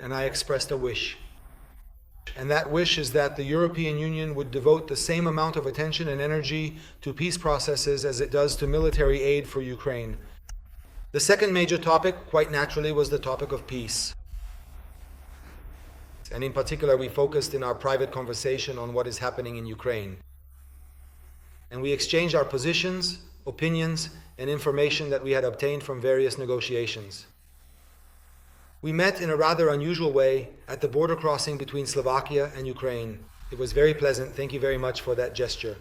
and I expressed a wish. And that wish is that the European Union would devote the same amount of attention and energy to peace processes as it does to military aid for Ukraine. The second major topic, quite naturally, was the topic of peace. And in particular, we focused in our private conversation on what is happening in Ukraine. And we exchanged our positions, opinions, and information that we had obtained from various negotiations. We met in a rather unusual way at the border crossing between Slovakia and Ukraine. It was very pleasant. Thank you very much for that gesture.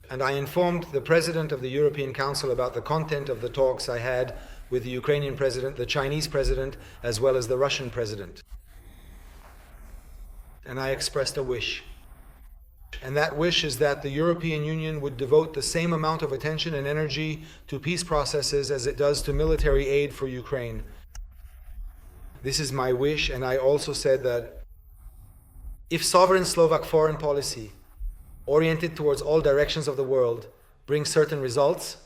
And I informed the President of the European Council about the content of the talks I had with the Ukrainian President, the Chinese President, as well as the Russian President. And I expressed a wish. And that wish is that the European Union would devote the same amount of attention and energy to peace processes as it does to military aid for Ukraine. This is my wish, and I also said that if sovereign Slovak foreign policy, oriented towards all directions of the world, brings certain results,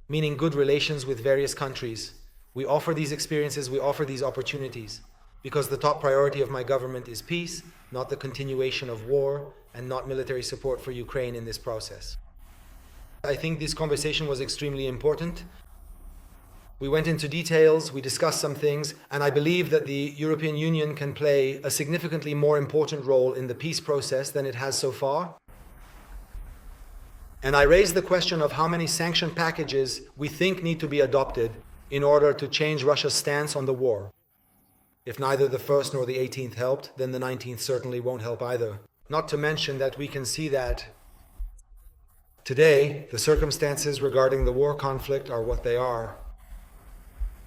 meaning good relations with various countries, we offer these experiences, we offer these opportunities, because the top priority of my government is peace, not the continuation of war, and not military support for Ukraine in this process. I think this conversation was extremely important. We went into details, we discussed some things, and I believe that the European Union can play a significantly more important role in the peace process than it has so far. And I raised the question of how many sanction packages we think need to be adopted in order to change Russia's stance on the war. If neither the 1st nor the 18th helped, then the 19th certainly won't help either. Not to mention that we can see that today the circumstances regarding the war conflict are what they are.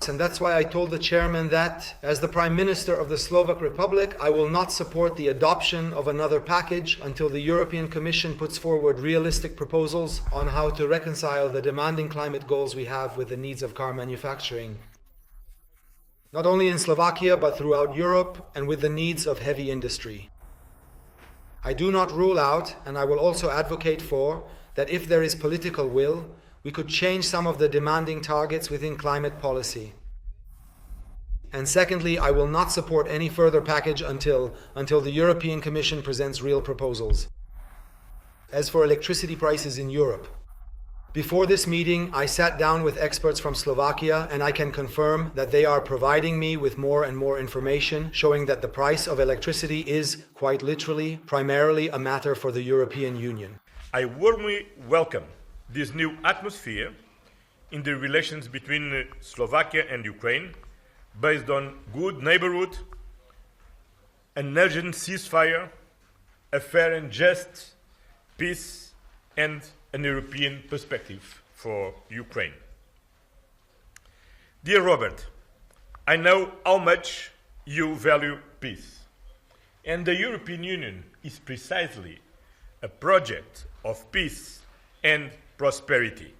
And that's why I told the chairman that, as the Prime Minister of the Slovak Republic, I will not support the adoption of another package until the European Commission puts forward realistic proposals on how to reconcile the demanding climate goals we have with the needs of car manufacturing. Not only in Slovakia, but throughout Europe, and with the needs of heavy industry. I do not rule out, and I will also advocate for, that if there is political will, we could change some of the demanding targets within climate policy. And secondly, I will not support any further package until the European Commission presents real proposals. As for electricity prices in Europe, before this meeting, I sat down with experts from Slovakia, and I can confirm that they are providing me with more and more information, showing that the price of electricity is, quite literally, primarily a matter for the European Union. I warmly welcome this new atmosphere in the relations between Slovakia and Ukraine, based on good neighborhood, an urgent ceasefire, a fair and just peace, and an European perspective for Ukraine. Dear Robert, I know how much you value peace, and the European Union is precisely a project of peace and prosperity.